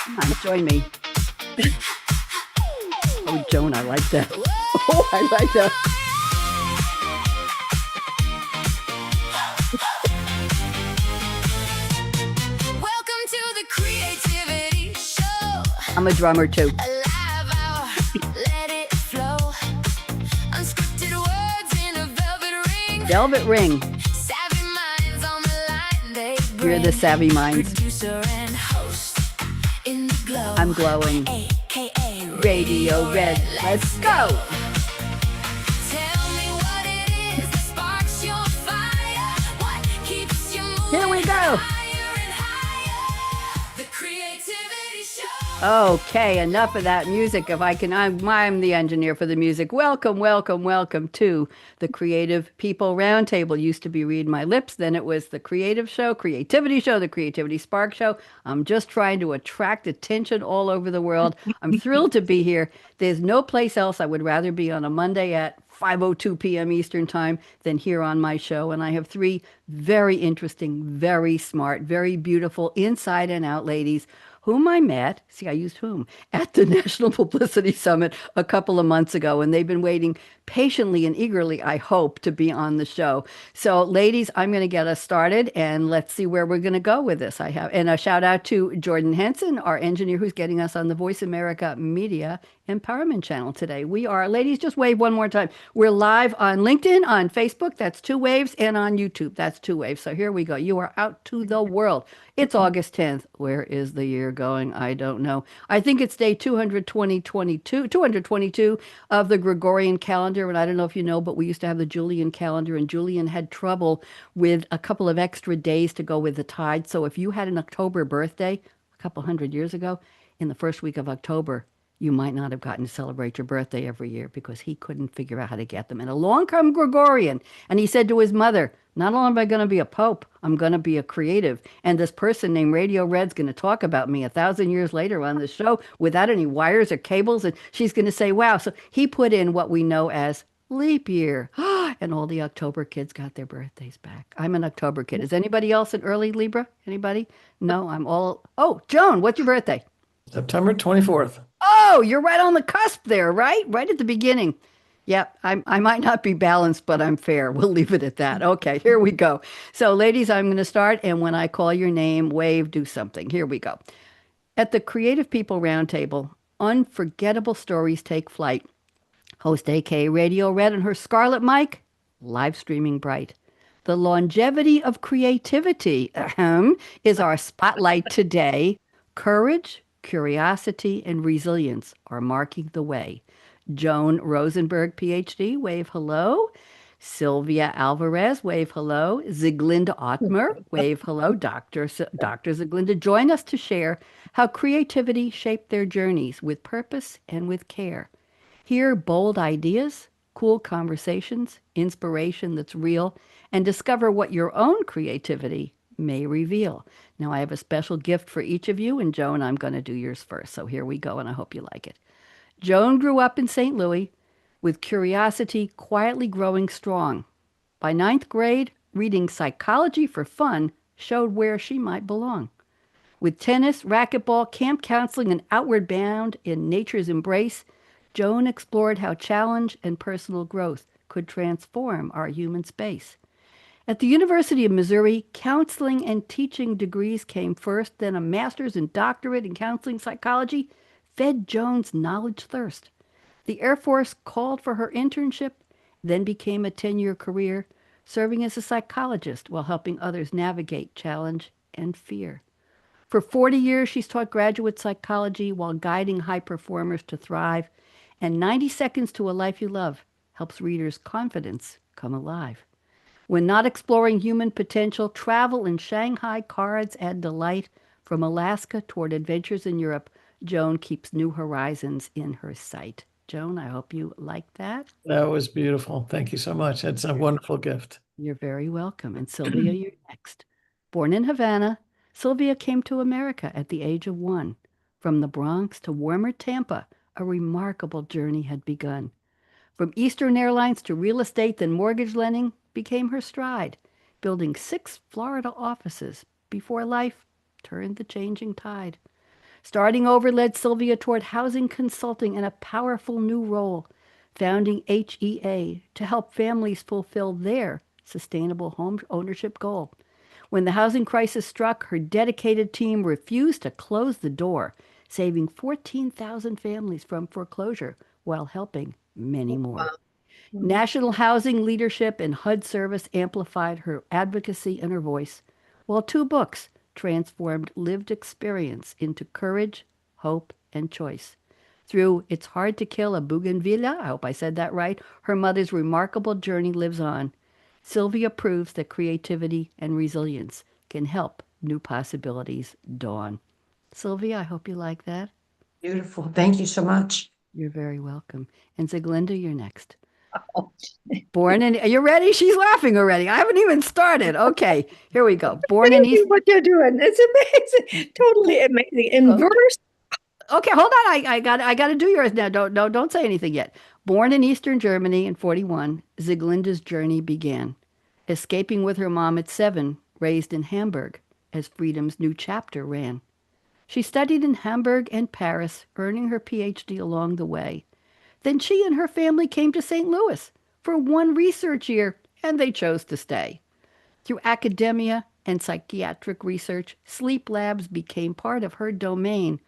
Come on, join me. Oh, Joan, I like that. Oh, I like that. Welcome to the Creativity Show. I'm a drummer too. A live hour, let it flow. Unscripted words in a velvet ring. Velvet Ring. Savvy minds on the line, they bring. You're the savvy minds. Producer and host in the glow. I'm glowing. AKA Radio Red. Let's go. Tell me what it is that sparks your fire. What keeps you moving? Here we go. Higher and higher. The Creativity Show. Okay, enough of that music. If I can, I'm the engineer for the music. Welcome, welcome, welcome to the Creative People Roundtable. Used to be Read My Lips, then it was the Creative Show, Creativity Show, the Creativity Spark Show. I'm just trying to attract attention all over the world. I'm thrilled to be here. There's no place else I would rather be on a Monday at 5:02 p.m. Eastern Time than here on my show. And I have three very interesting, very smart, very beautiful, inside and out ladies whom I met, see, I used whom, at the National Publicity Summit a couple of months ago, and they've been waiting patiently and eagerly, I hope, to be on the show. So, ladies, I'm going to get us started, and let's see where we're going to go with this. And a shout out to Jordan Henson, our engineer, who's getting us on the Voice America Media Empowerment Channel today. We are, ladies, just wave one more time. We're live on LinkedIn, on Facebook, that's 2 waves, and on YouTube, that's 2 waves. So here we go. You are out to the world. It's August 10th. Where is the year going? I don't know. I think it's day 222 of the Gregorian calendar. And I don't know if you know, but we used to have the Julian calendar, and Julian had trouble with a couple of extra days to go with the tide. So if you had an October birthday a couple hundred years ago, in the first week of October, you might not have gotten to celebrate your birthday every year because he couldn't figure out how to get them. And along come Gregorian, and he said to his mother, not only am I going to be a pope, I'm going to be a creative. And this person named Radio Red's going to talk about me 1,000 years later on the show without any wires or cables. And she's going to say, wow. So he put in what we know as leap year. And all the October kids got their birthdays back. I'm an October kid. Is anybody else an early Libra? Anybody? No, I'm all. Oh, Joan, what's your birthday? September 24th. Oh, you're right on the cusp there, right? Right at the beginning. Yep, I might not be balanced, but I'm fair. We'll leave it at that. Okay, here we go. So, ladies, I'm going to start, and when I call your name, wave, do something. Here we go. At the Creative People Roundtable, unforgettable stories take flight. Host AK Radio Red and her Scarlet mic, live streaming bright. The longevity of creativity is our spotlight today. Courage, curiosity, and resilience are marking the way. Joan Rosenberg, PhD, wave hello. Sylvia Alvarez, wave hello. Ziglinda Ottmer, wave hello. Dr. Ziglinda, join us to share how creativity shaped their journeys with purpose and with care. Hear bold ideas, cool conversations, inspiration that's real, and discover what your own creativity may reveal. Now, I have a special gift for each of you, and Joan, I'm going to do yours first. So here we go, and I hope you like it. Joan grew up in St. Louis with curiosity quietly growing strong. By 9th grade, reading psychology for fun showed where she might belong. With tennis, racquetball, camp counseling, and outward bound in nature's embrace, Joan explored how challenge and personal growth could transform our human space. At the University of Missouri, counseling and teaching degrees came first, then a master's and doctorate in counseling psychology fed Joan's knowledge thirst. The Air Force called for her internship, then became a 10-year career, serving as a psychologist while helping others navigate challenge and fear. For 40 years, she's taught graduate psychology while guiding high performers to thrive, and 90 Seconds to a Life You Love helps readers' confidence come alive. When not exploring human potential, travel in Shanghai cards add delight. From Alaska toward adventures in Europe, Joan keeps new horizons in her sight. Joan, I hope you liked that. That was beautiful. Thank you so much. That's a wonderful gift. You're very welcome. And Sylvia, you're next. Born in Havana, Sylvia came to America at the age of 1. From the Bronx to warmer Tampa, a remarkable journey had begun. From Eastern Airlines to real estate, then mortgage lending became her stride, building 6 Florida offices before life turned the changing tide. Starting over led Sylvia toward housing consulting and a powerful new role, founding HEA to help families fulfill their sustainable home ownership goal. When the housing crisis struck, her dedicated team refused to close the door, saving 14,000 families from foreclosure while helping many more. Wow. Mhm. National housing leadership and HUD service amplified her advocacy and her voice, while two books transformed lived experience into courage, hope, and choice. Through It's Hard to Kill a Bougainvillea, I hope I said that right, her mother's remarkable journey lives on. Sylvia proves that creativity and resilience can help new possibilities dawn. Sylvia, I hope you like that. Beautiful. Thank you so much. You're very welcome. And Ziglinda, you're next. Oh, Born in, are you ready? She's laughing already. I haven't even started. Okay, here we go. Born in amazing East. what you're doing. It's amazing. Totally amazing. In Okay. verse. Okay, hold on. I got to do yours now. Don't say anything yet. Born in Eastern Germany in 41, Ziglinda's journey began. Escaping with her mom at 7, raised in Hamburg, as freedom's new chapter ran. She studied in Hamburg and Paris, earning her PhD along the way. Then she and her family came to St. Louis for one research year, and they chose to stay. Through academia and psychiatric research, sleep labs became part of her domain,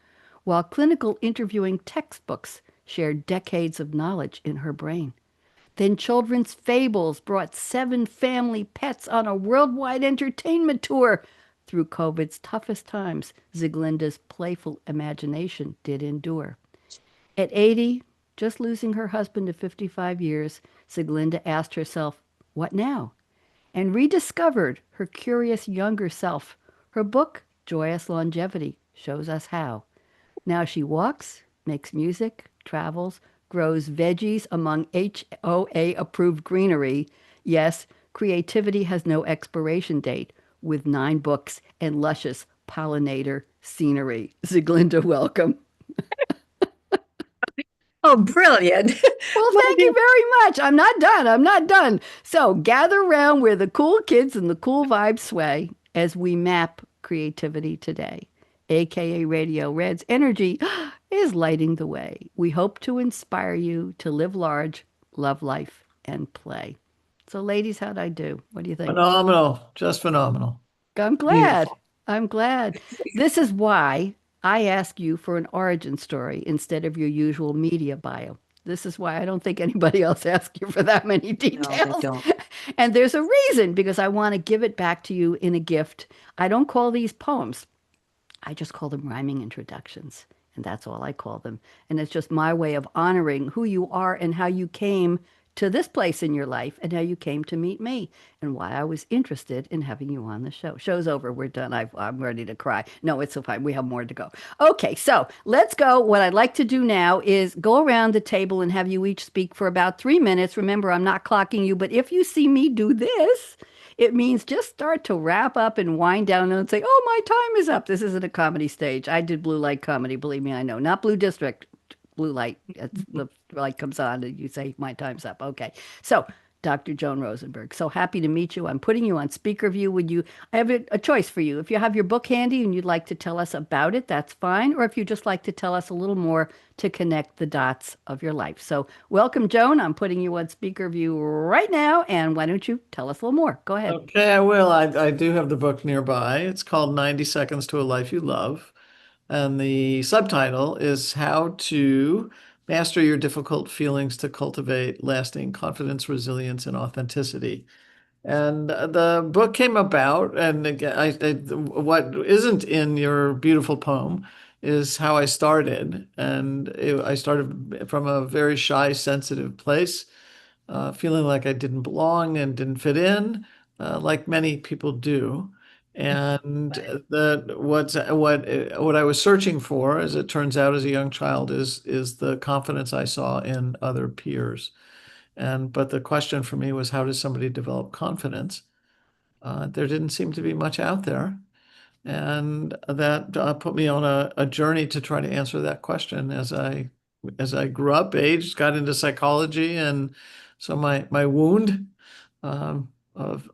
while clinical interviewing textbooks shared decades of knowledge in her brain. Then children's fables brought 7 family pets on a worldwide entertainment tour. Through COVID's toughest times, Ziglinda's playful imagination did endure. At 80, just losing her husband of 55 years, Ziglinda asked herself, what now? And rediscovered her curious younger self. Her book, Joyous Longevity, shows us how. Now she walks, makes music, travels, grows veggies among HOA approved greenery. Yes, creativity has no expiration date, with 9 books and luscious pollinator scenery. Ziglinda, welcome. Oh, brilliant. Well, My thank you very much. I'm not done. I'm not done. So gather around where the cool kids and the cool vibes sway as we map creativity today. akaRadioRed's energy is lighting the way. We hope to inspire you to live large, love life, and play. So, ladies, how'd I do? What do you think? Phenomenal. Just phenomenal. I'm glad. Beautiful. I'm glad. This is why I ask you for an origin story instead of your usual media bio. This is why I don't think anybody else asks you for that many No, they details. don't. And there's a reason because I want to give it back to you in a gift. I don't call these poems, I just call them rhyming introductions. And that's all I call them. And it's just my way of honoring who you are and how you came to this place in your life and how you came to meet me and why I was interested in having you on the show. Show's over. We're done. I'm ready to cry. No, it's so fine. We have more to go. Okay, so let's go. What I'd like to do now is go around the table and have you each speak for about 3 minutes. Remember, I'm not clocking you, but if you see me do this, it means just start to wrap up and wind down and say, oh, my time is up. This isn't a comedy stage. I did blue light comedy. Believe me, I know. Not Blue District. Blue light. It's the light comes on and you say, my time's up. Okay. So, Dr. Joan Rosenberg, so happy to meet you. I'm putting you on speaker view. I have a choice for you. If you have your book handy and you'd like to tell us about it, that's fine. Or if you just like to tell us a little more to connect the dots of your life. So welcome, Joan. I'm putting you on speaker view right now. And why don't you tell us a little more? Go ahead. Okay, I will. I do have the book nearby. It's called 90 Seconds to a Life You Love. And the subtitle is How to Master Your Difficult Feelings to Cultivate Lasting Confidence, Resilience, and Authenticity. And the book came about, and again, what isn't in your beautiful poem is how I started. And I started from a very shy, sensitive place, feeling like I didn't belong and didn't fit in, like many people do. And what I was searching for, as it turns out, as a young child, is the confidence I saw in other peers. But the question for me was, how does somebody develop confidence? There didn't seem to be much out there. And that put me on a journey to try to answer that question as I grew up, aged, got into psychology, and so my wound of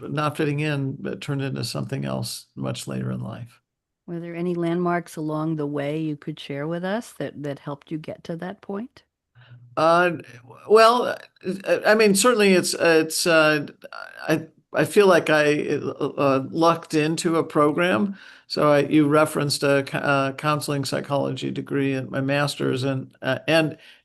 not fitting in turned into something else much later in life. Were there any landmarks along the way you could share with us that helped you get to that point? Uh, well, I mean, certainly I feel like I lucked into a program. So you referenced a counseling psychology degree in my master's and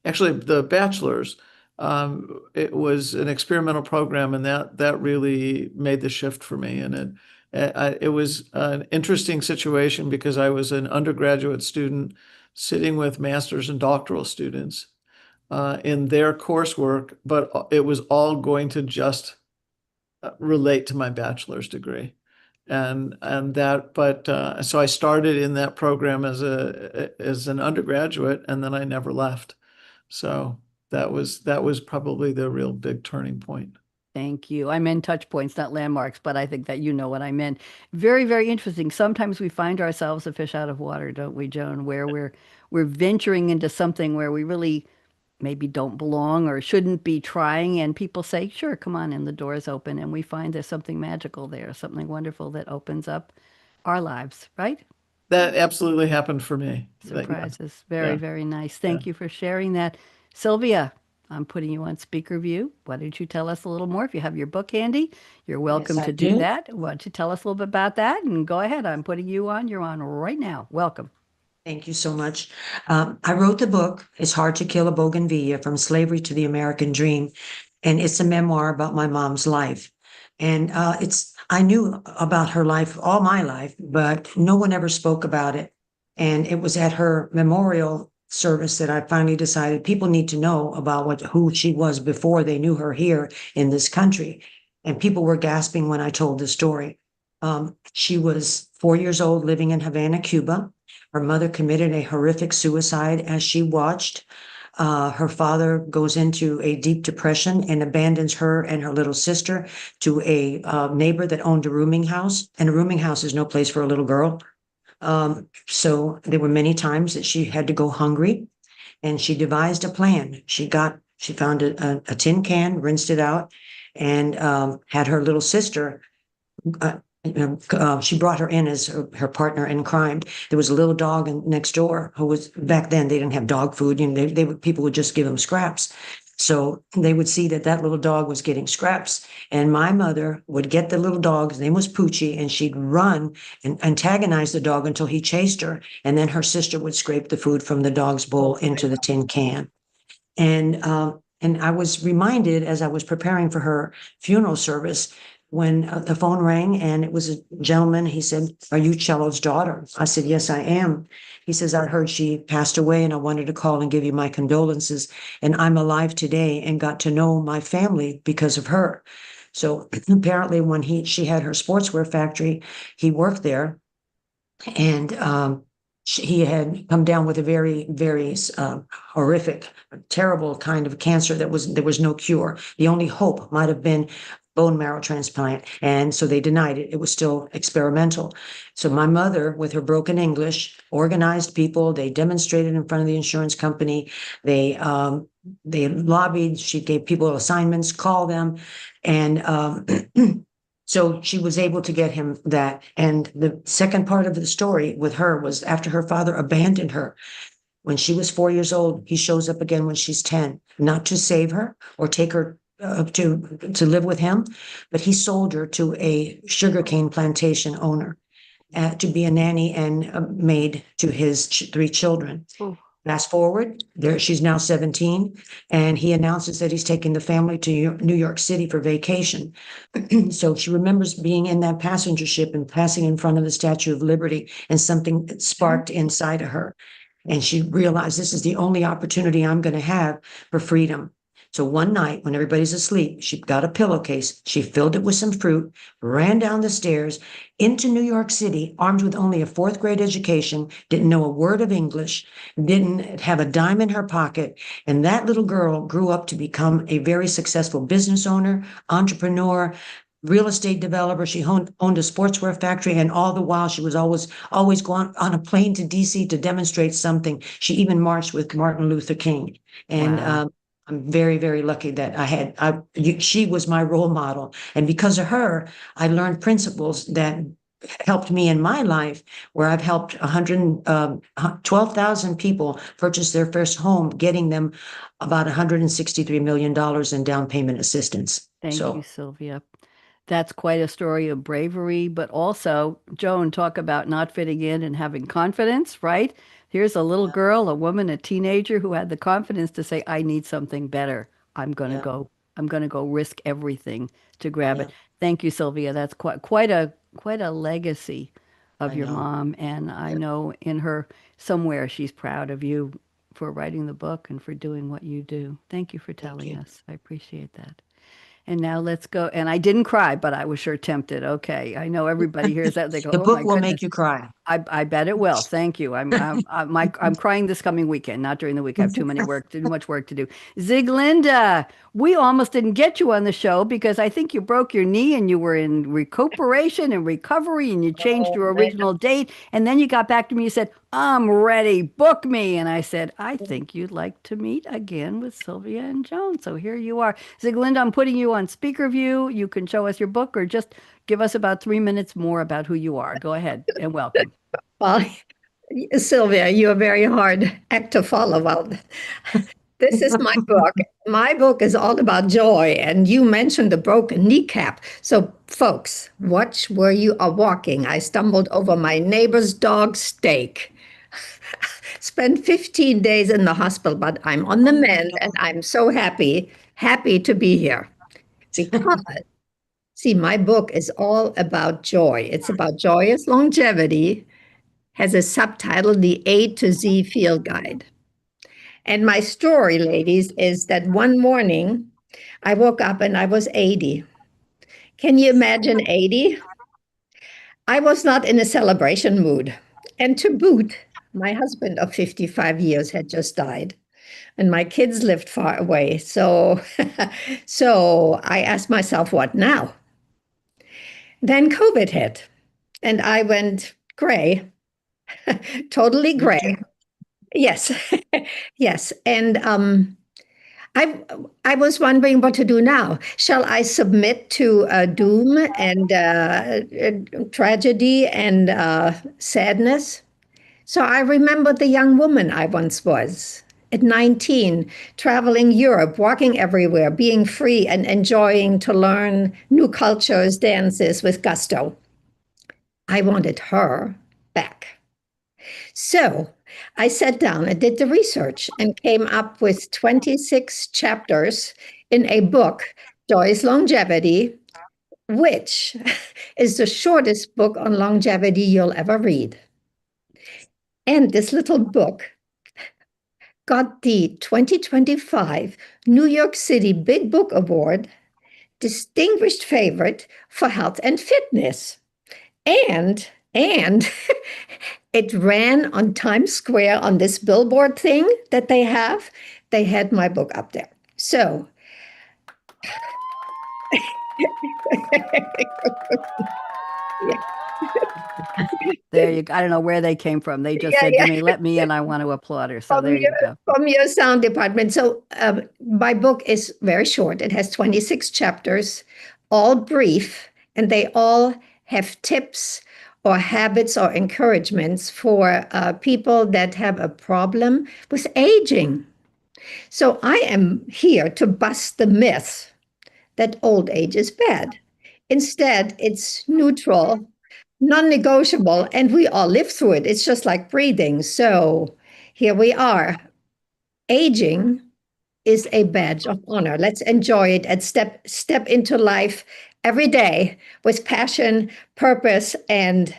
actually the bachelor's. It was an experimental program, and that really made the shift for me. And it was an interesting situation because I was an undergraduate student sitting with master's and doctoral students in their coursework, but it was all going to just relate to my bachelor's degree. And that, but so I started in that program as an undergraduate, and then I never left. So that was probably the real big turning point. Thank you. I meant touch points, not landmarks, but I think that you know what I meant. Very, very interesting. Sometimes we find ourselves a fish out of water, don't we, Joan, where we're venturing into something where we really maybe don't belong or shouldn't be trying, and people say, "Sure, come on in, the door's open," and we find there's something magical there, something wonderful that opens up our lives, right? That absolutely happened for me. Yeah, Surprises. Very, yeah, very nice. yeah. Thank you for sharing that. Sylvia, I'm putting you on speaker view. Why don't you tell us a little more? If you have your book handy, you're Yes, welcome I to do do. that. Why don't you tell us a little bit about that? And go ahead. I'm putting you on. You're on right now. Welcome. Thank you so much. I wrote the book, It's Hard to Kill a Bougainvillea From Slavery to the American Dream. And it's a memoir about my mom's life. And I knew about her life all my life, but no one ever spoke about it. And it was at her memorial service that I finally decided people need to know about who she was before they knew her here in this country. And people were gasping when I told the story. She was 4 years old living in Havana, Cuba. Her mother committed a horrific suicide as she watched. Her father goes into a deep depression and abandons her and her little sister to a neighbor that owned a rooming house. And a rooming house is no place for a little girl. So there were many times that she had to go hungry, and she devised a plan. She found a tin can, rinsed it out, and had her little sister she brought her in as her partner in crime. There was a little dog next door who was back then they didn't have dog food. You know, people would just give them scraps. So they would see that little dog was getting scraps, and my mother would get the little dog. His name was Poochie, and she'd run and antagonize the dog until he chased her, and then her sister would scrape the food from the dog's bowl into the tin can. And I was reminded as I was preparing for her funeral service when the phone rang, and it was a gentleman. He said, "Are you Cello's daughter?" I said, "Yes, I am." He says, "I heard she passed away and I wanted to call and give you my condolences. And I'm alive today and got to know my family because of her." So apparently when she had her sportswear factory, he worked there, and he had come down with a very, very horrific, terrible kind of cancer there was no cure. The only hope might have been bone marrow transplant, and so they denied it. It was still experimental. So my mother, with her broken English, organized people. They demonstrated in front of the insurance company. They lobbied. She gave people assignments, call them, and so she was able to get him that. And the second part of the story with her was after her father abandoned her. When she was 4 years old, he shows up again when she's 10, not to save her or take her to live with him, but he sold her to a sugarcane plantation owner to be a nanny and a maid to his three children. Oh, Fast forward, there she's now 17, and he announces that he's taking the family to New York City for vacation. So she remembers being in that passenger ship and passing in front of the Statue of Liberty, and something sparked inside of her. And she realized this is the only opportunity I'm going to have for freedom. So one night when everybody's asleep, she got a pillowcase, she filled it with some fruit, ran down the stairs into New York City, armed with only a fourth grade education, didn't know a word of English, didn't have a dime in her pocket. And that little girl grew up to become a very successful business owner, entrepreneur, real estate developer. She owned a sportswear factory, and all the while she was always going on a plane to DC to demonstrate something. She even marched with Martin Luther King. And wow. I'm very, very lucky that she was my role model. And because of her, I learned principles that helped me in my life, where I've helped 12,000 people purchase their first home, getting them about $163 million in down payment assistance. Thank you, So, Sylvia. That's quite a story of bravery, but also, Joan, talk about not fitting in and having confidence, right? Here's a little yeah, girl, a woman, a teenager who had the confidence to say, I need something better. I'm gonna yeah, go, I'm gonna go risk everything to grab yeah, it. Thank you, Sylvia. That's quite a legacy of I your know. mom. And I Yeah, know in her somewhere she's proud of you for writing the book and for doing what you do. Thank you for thank telling you. us. I appreciate that. And now let's go. And I didn't cry, but I was sure tempted. Okay. I know everybody hears that. They go, The oh my book will make goodness. you cry. I bet it will. Thank you. I'm crying this coming weekend, not during the week. I have too much work to do. Ziglinda, we almost didn't get you on the show because I think you broke your knee and you were in recuperation and recovery and you changed Oh, your man. original date. And then you got back to me, you said, I'm ready, book me. And I said, I think you'd like to meet again with Sylvia and Joan. So here you are. Ziglinda, I'm putting you on speaker view. You can show us your book or just give us about 3 minutes more about who you are. Go ahead and welcome. Well, Sylvia, you're a very hard act to follow. Well, this is my book. My book is all about joy, and you mentioned the broken kneecap. So, folks, watch where you are walking. I stumbled over my neighbor's dog steak. Spent 15 days in the hospital, but I'm on the Oh my mend, and God. I'm so happy to be here. Because, see, my book is all about joy. It's about joyous longevity, has a subtitle, The A to Z Field Guide. And my story, ladies, is that one morning I woke up and I was 80. Can you imagine 80? I was not in a celebration mood. And to boot, my husband of 55 years had just died and my kids lived far away. So so I asked myself, what now? Then COVID hit and I went gray, totally Me too. gray. Yes. Yes. And I I was wondering what to do now. Shall I submit to doom and tragedy and sadness? So I remembered the young woman I once was at 19, traveling Europe, walking everywhere, being free and enjoying to learn new cultures, dances with gusto. I wanted her back. So I sat down and did the research and came up with 26 chapters in a book, Joy's Longevity, which is the shortest book on longevity you'll ever read. And this little book got the 2025 New York City Big Book Award, distinguished favorite for health and fitness. And it ran on Times Square on this billboard thing that they have. They had my book up there. So yeah, There you go. I don't know where they came from. They just yeah, said to yeah. me, let me in. I want to applaud her. So From there you your go. from your sound department. So my book is very short. It has 26 chapters, all brief, and they all have tips or habits or encouragements for people that have a problem with aging. So I am here to bust the myth that old age is bad. Instead, it's neutral, non negotiable, and we all live through it. It's just like breathing. So here we are. Aging is a badge of honor. Let's enjoy it and step into life every day with passion, purpose, and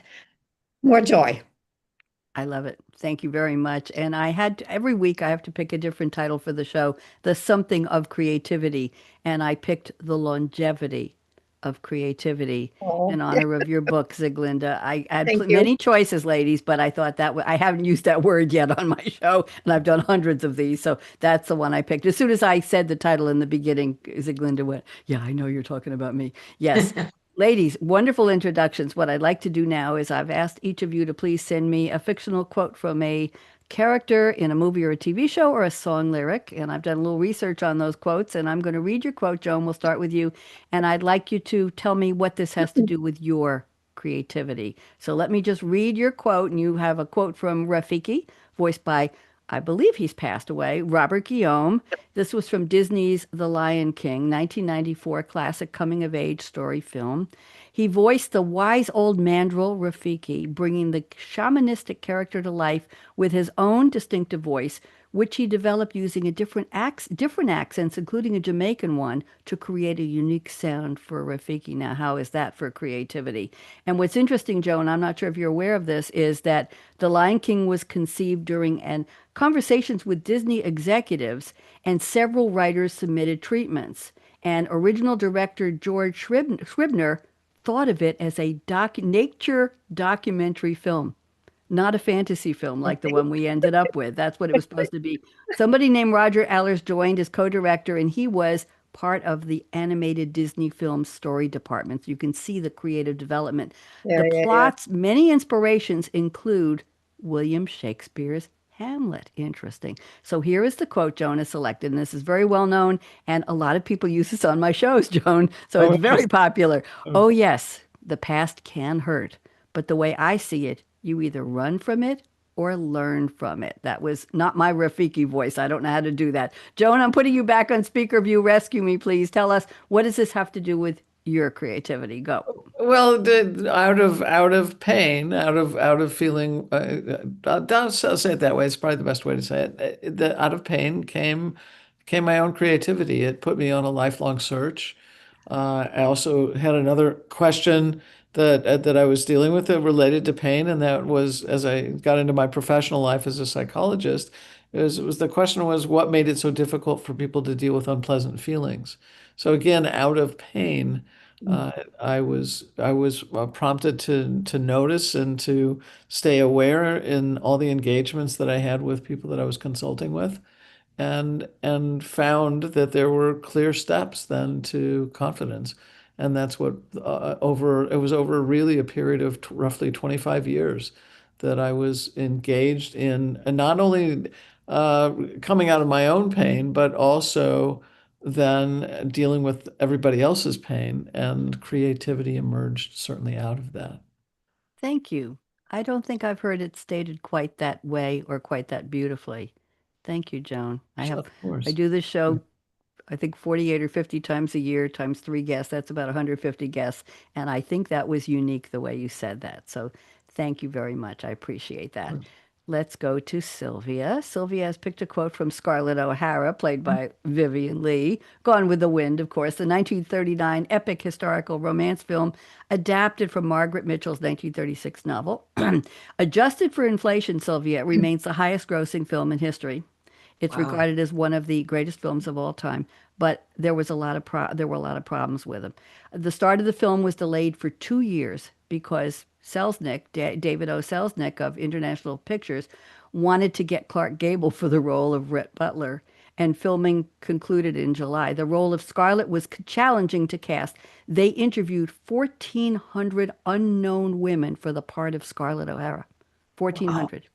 more joy. I love it. Thank you very much. And every week I have to pick a different title for the show, the something of creativity. And I picked the longevity of creativity Oh, in honor of your book, Ziglinda. I had thank you. many choices, ladies, but I thought I haven't used that word yet on my show, and I've done hundreds of these. So that's the one I picked. As soon as I said the title in the beginning, Ziglinda went, yeah, I know you're talking about me. Yes. Ladies, wonderful introductions. What I'd like to do now is I've asked each of you to please send me a fictional quote from a character in a movie or a TV show or a song lyric. And I've done a little research on those quotes, and I'm going to read your quote, Joan. We'll start with you. And I'd like you to tell me what this has to do with your creativity. So let me just read your quote, and you have a quote from Rafiki, voiced by, I believe he's passed away, Robert Guillaume. This was from Disney's The Lion King, 1994 classic coming of age story film. He voiced the wise old mandrill Rafiki, bringing the shamanistic character to life with his own distinctive voice, which he developed using different accents, including a Jamaican one, to create a unique sound for Rafiki. Now, how is that for creativity? And what's interesting, Joan, I'm not sure if you're aware of this, is that The Lion King was conceived during conversations with Disney executives, and several writers submitted treatments. And original director George Scribner thought of it as a nature documentary film, not a fantasy film like the one we ended up with. That's what it was supposed to be. Somebody named Roger Allers joined as co-director, and he was part of the animated Disney film story department. So you can see the creative development. The plots, many inspirations include William Shakespeare's Hamlet. Interesting. So here is the quote Joan selected, and this is very well known, and a lot of people use this on my shows, Joan. So it's very popular. Oh, yes, the past can hurt, but the way I see it, you either run from it or learn from it. That was not my Rafiki voice. I don't know how to do that. Joan, I'm putting you back on speaker view. Rescue me, please. Tell us, what does this have to do with your creativity? Go. Well, out of pain, out of feeling, I'll say it that way. It's probably the best way to say it. Out of pain came my own creativity. It put me on a lifelong search. I also had another question that I was dealing with that related to pain, and that was, as I got into my professional life as a psychologist, the question was, what made it so difficult for people to deal with unpleasant feelings? So again, out of pain, I was prompted to notice and to stay aware in all the engagements that I had with people that I was consulting with, and found that there were clear steps then to confidence. And that's what it was over really a period of roughly 25 years that I was engaged in, and not only coming out of my own pain, but also then dealing with everybody else's pain, and creativity emerged certainly out of that. Thank you. I don't think I've heard it stated quite that way or quite that beautifully. Thank you, Joan. Of course. I do this show, I think 48 or 50 times a year, times 3 guests. That's about 150 guests. And I think that was unique the way you said that. So thank you very much. I appreciate that. Let's go to Sylvia. Sylvia has picked a quote from Scarlett O'Hara, played by Vivian Lee. Gone with the Wind, of course, the 1939 epic historical romance film adapted from Margaret Mitchell's 1936 novel. Adjusted for inflation, Sylvia, it remains the highest grossing film in history. It's regarded as one of the greatest films of all time, but there were a lot of problems with it. The start of the film was delayed for 2 years because David O. Selznick of International Pictures, wanted to get Clark Gable for the role of Rhett Butler, and filming concluded in July. The role of Scarlett was challenging to cast. They interviewed 1,400 unknown women for the part of Scarlett O'Hara. 1,400.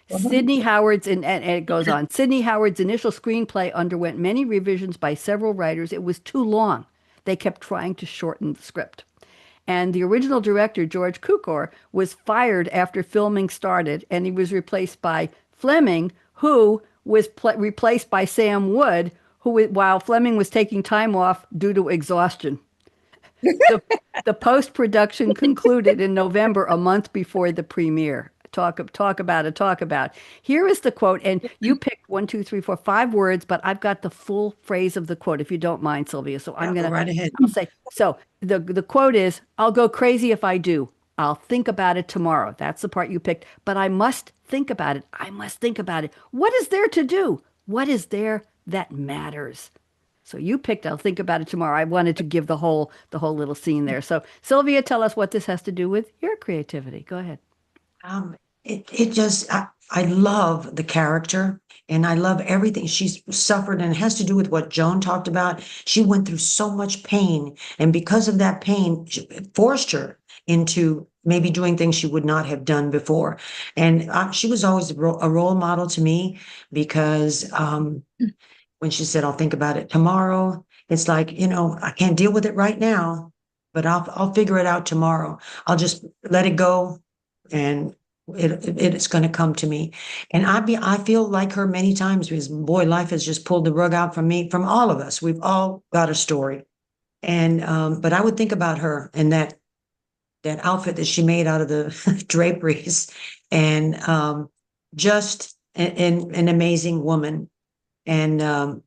Sidney Howard's, and it goes on, Sidney Howard's initial screenplay underwent many revisions by several writers. It was too long. They kept trying to shorten the script. And the original director, George Cukor, was fired after filming started, and he was replaced by Fleming, who was replaced by Sam Wood, while Fleming was taking time off due to exhaustion. The post-production concluded in November, a month before the premiere. Talk about. Here is the quote, and you picked 1, 2, 3, 4, 5 words, but I've got the full phrase of the quote, if you don't mind, Sylvia. So I'm going to right ahead. I'll say, so the quote is, "I'll go crazy if I do. I'll think about it tomorrow." That's the part you picked, but I must think about it. I must think about it. What is there to do? What is there that matters? So you picked, "I'll think about it tomorrow." I wanted to give the whole little scene there. So Sylvia, tell us what this has to do with your creativity. Go ahead. I love the character, and I love everything she's suffered, and it has to do with what Joan talked about. She went through so much pain, and because of that pain, it forced her into maybe doing things she would not have done before. And she was always a role model to me, because when she said, "I'll think about it tomorrow," it's like, I can't deal with it right now, but I'll figure it out tomorrow. I'll just let it go, and it's going to come to me. And I feel like her many times because boy, life has just pulled the rug out from me, from all of us. We've all got a story, and but I would think about her and that outfit that she made out of the draperies, and just an amazing woman, and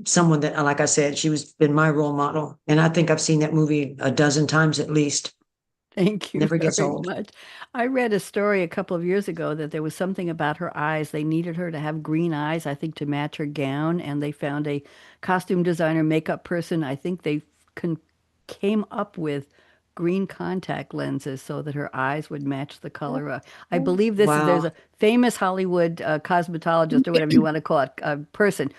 someone that, like I said, she was been my role model, and I think I've seen that movie a dozen times at least. Thank you Never gets very old. much. I read a story a couple of years ago that there was something about her eyes. They needed her to have green eyes, I think, to match her gown, and they found a costume designer, makeup person. I think they con came up with green contact lenses so that her eyes would match the color. I believe there's Wow. a famous Hollywood cosmetologist or whatever you want to call it, person.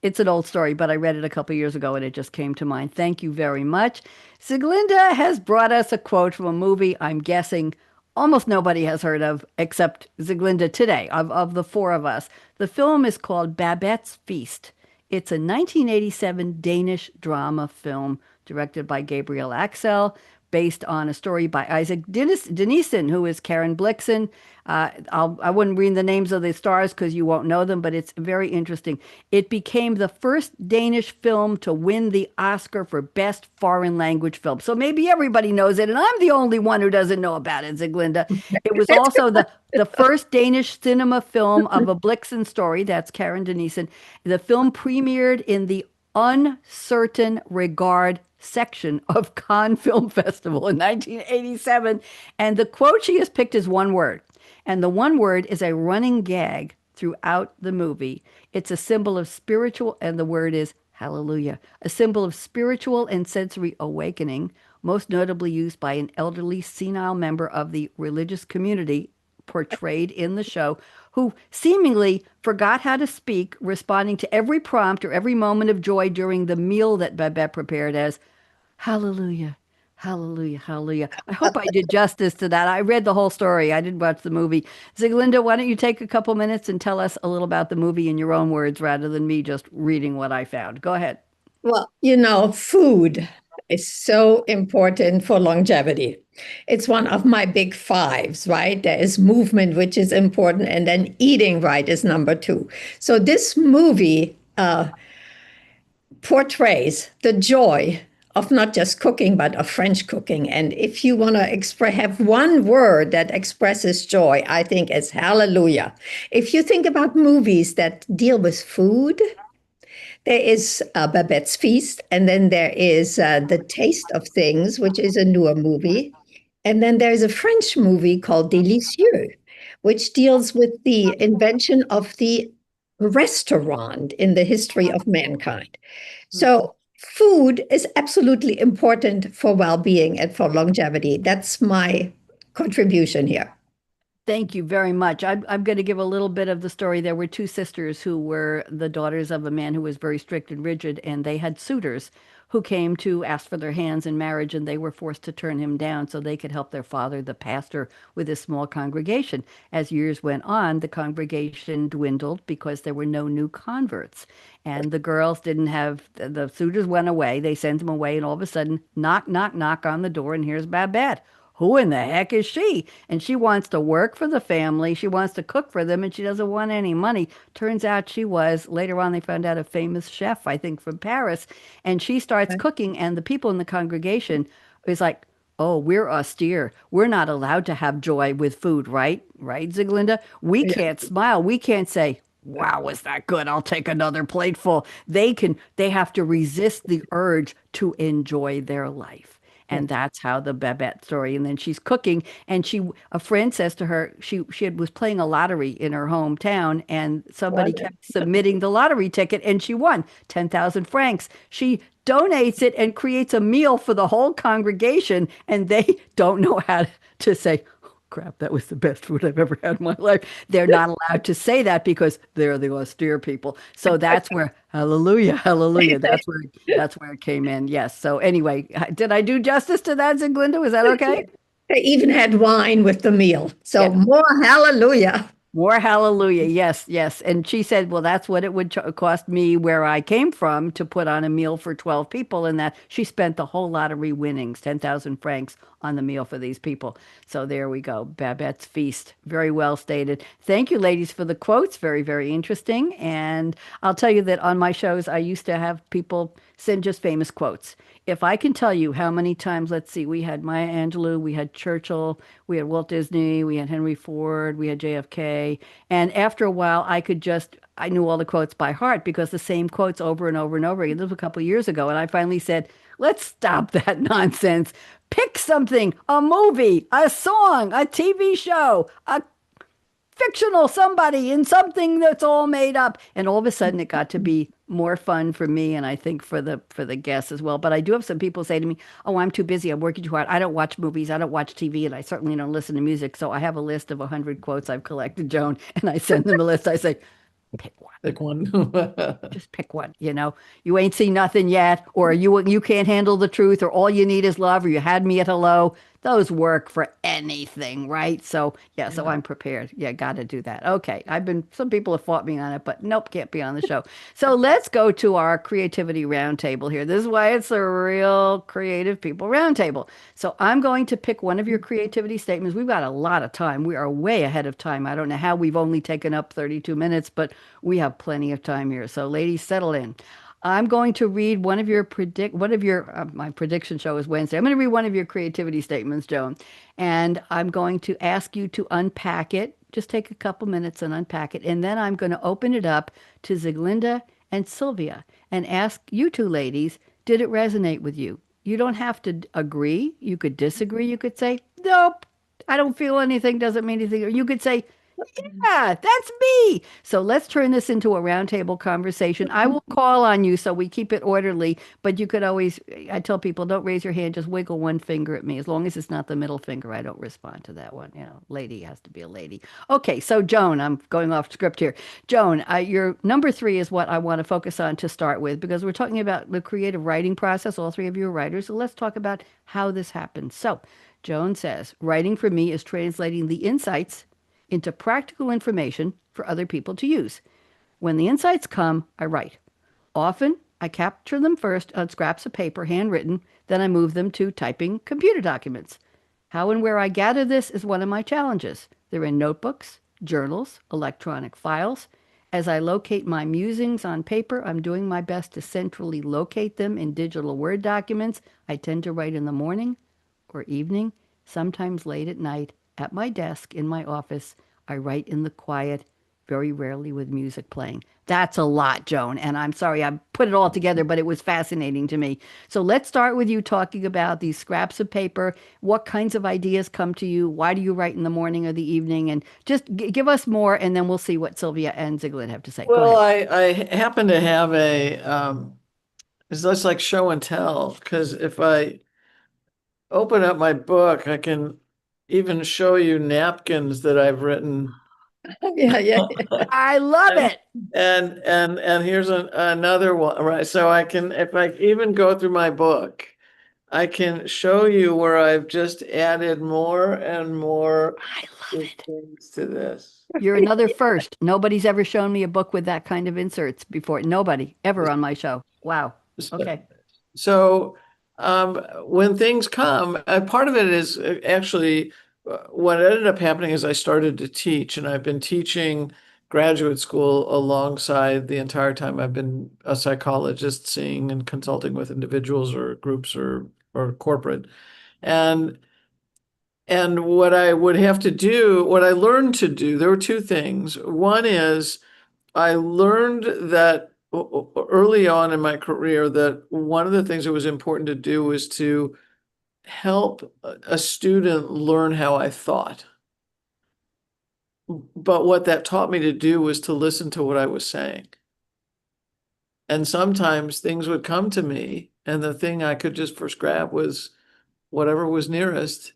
It's an old story, but I read it a couple years ago and it just came to mind. Thank you very much. Siglinda has brought us a quote from a movie I'm guessing almost nobody has heard of except Siglinda today, of the four of us. The film is called Babette's Feast. It's a 1987 Danish drama film directed by Gabriel Axel, based on a story by Isaac Denison, who is Karen Blixen. I wouldn't read the names of the stars because you won't know them, but it's very interesting. It became the first Danish film to win the Oscar for Best Foreign Language Film. So maybe everybody knows it, and I'm the only one who doesn't know about it, Ziglinda. It was That's also the first Danish cinema film of a Blixen story. That's Karen Denison. The film premiered in the Uncertain Regard section of Cannes Film Festival in 1987. And the quote she has picked is one word. And the one word is a running gag throughout the movie. It's a symbol of spiritual, and the word is hallelujah, a symbol of spiritual and sensory awakening, most notably used by an elderly senile member of the religious community portrayed in the show, who seemingly forgot how to speak, responding to every prompt or every moment of joy during the meal that Babette prepared as hallelujah, hallelujah, hallelujah. I hope I did justice to that. I read the whole story. I didn't watch the movie. Ziglinda, why don't you take a couple minutes and tell us a little about the movie in your own words rather than me just reading what I found? Go ahead. Well, you know, food is so important for longevity. It's one of my big fives, right? There is movement, which is important, and then eating right is number two. So this movie portrays the joy of not just cooking, but of French cooking. And if you want to have one word that expresses joy, I think it's hallelujah. If you think about movies that deal with food, there is Babette's Feast, and then there is The Taste of Things, which is a newer movie. And then there's a French movie called Délicieux, which deals with the invention of the restaurant in the history of mankind. So, food is absolutely important for well being and for longevity. That's my contribution here. Thank you very much. I'm going to give a little bit of the story. There were two sisters who were the daughters of a man who was very strict and rigid, and they had suitors who came to ask for their hands in marriage, and they were forced to turn him down so they could help their father, the pastor, with his small congregation. As years went on, the congregation dwindled because there were no new converts. And the girls didn't have, the suitors went away. They sent them away, and all of a sudden, knock, knock, knock on the door, and here's Babette. Who in the heck is she? And she wants to work for the family. She wants to cook for them, and she doesn't want any money. Turns out she was, later on, they found out a famous chef, I think, from Paris. And she starts cooking, and the people in the congregation is like, oh, we're austere. We're not allowed to have joy with food, right? Right, Ziglinda? We Yeah. can't smile. We can't say, wow, was that good? I'll take another plateful. They have to resist the urge to enjoy their life. And that's how the Babette story. And then she's cooking, and a friend says to her, was playing a lottery in her hometown, and somebody kept submitting the lottery ticket, and she won 10,000 francs. She donates it and creates a meal for the whole congregation, and they don't know how to say, crap, that was the best food I've ever had in my life. They're not allowed to say that because they're the austere people. So that's where hallelujah, hallelujah. That's where it came in. Yes. So anyway, did I do justice to that, Ziglinda? Was that okay? They even had wine with the meal. So Yeah. more hallelujah. More hallelujah. Yes, yes. And she said, well, that's what it would cost me where I came from to put on a meal for 12 people. And that she spent the whole lottery winnings, 10,000 francs on the meal for these people. So there we go. Babette's feast. Very well stated. Thank you, ladies, for the quotes. Very, very interesting. And I'll tell you that on my shows, I used to have people send just famous quotes. If I can tell you how many times, let's see, we had Maya Angelou, we had Churchill, we had Walt Disney, we had Henry Ford, we had JFK. And after a while, I knew all the quotes by heart because the same quotes over and over and over again. This was a couple of years ago. And I finally said, let's stop that nonsense. Pick something, a movie, a song, a TV show, a fictional somebody in something that's all made up. And all of a sudden it got to be more fun for me and I think for the guests as well. But I do have some people say to me, "Oh, I'm too busy. I'm working too hard. I don't watch movies. I don't watch TV, and I certainly don't listen to music." So I have a list of 100 quotes I've collected, Joan, and I send them a list. I say, pick one. Pick one. Just pick one. You ain't seen nothing yet, or you can't handle the truth, or all you need is love, or you had me at hello. Those work for anything, right? So yeah, so I'm prepared. Yeah, got to do that. Okay, some people have fought me on it, but nope, can't be on the show. So let's go to our creativity roundtable here. This is why it's a real creative people roundtable. So I'm going to pick one of your creativity statements. We've got a lot of time. We are way ahead of time. I don't know how we've only taken up 32 minutes, but we have plenty of time here. So ladies, settle in. I'm going to read my prediction show is Wednesday. I'm going to read one of your creativity statements, Joan, and I'm going to ask you to unpack it. Just take a couple minutes and unpack it. And then I'm going to open it up to Ziglinda and Sylvia and ask you two ladies, did it resonate with you? You don't have to agree. You could disagree. You could say, nope, I don't feel anything, doesn't mean anything. Or you could say, yeah, that's me. So let's turn this into a roundtable conversation. I will call on you so we keep it orderly, but you could always, I tell people, don't raise your hand, just wiggle one finger at me. As long as it's not the middle finger, I don't respond to that one. Lady has to be a lady. Okay, so Joan, I'm going off script here. Joan, your number 3 is what I want to focus on to start with because we're talking about the creative writing process. All 3 of you are writers, so let's talk about how this happens. So Joan says, writing for me is translating the insights into practical information for other people to use. When the insights come, I write. Often, I capture them first on scraps of paper, handwritten, then I move them to typing computer documents. How and where I gather this is one of my challenges. They're in notebooks, journals, electronic files. As I locate my musings on paper, I'm doing my best to centrally locate them in digital Word documents. I tend to write in the morning or evening, sometimes late at night, at my desk in my office. I write in the quiet, very rarely with music playing. That's a lot, Joan, and I'm sorry I put it all together, but it was fascinating to me. So let's start with you talking about these scraps of paper. What kinds of ideas come to you? Why do you write in the morning or the evening? And just give us more, and then we'll see what Sylvia and Ziglin have to say. Go Well, ahead. I happen to have it's just like show and tell, because if I open up my book, I can even show you napkins that I've written. Yeah, yeah. I love it. And here's another one, right? So I can, if I even go through my book, I can show you where I've just added more and more I love it. things to this. You're another first. Nobody's ever shown me a book with that kind of inserts before. Nobody ever on my show. Wow. Okay. So when things come, part of it is actually what ended up happening is I started to teach, and I've been teaching graduate school alongside the entire time I've been a psychologist, seeing and consulting with individuals or groups or corporate. And what I would have to do, what I learned to do, there were 2 things. One is I learned that early on in my career that one of the things that was important to do was to help a student learn how I thought. But what that taught me to do was to listen to what I was saying. And sometimes things would come to me, and the thing I could just first grab was whatever was nearest.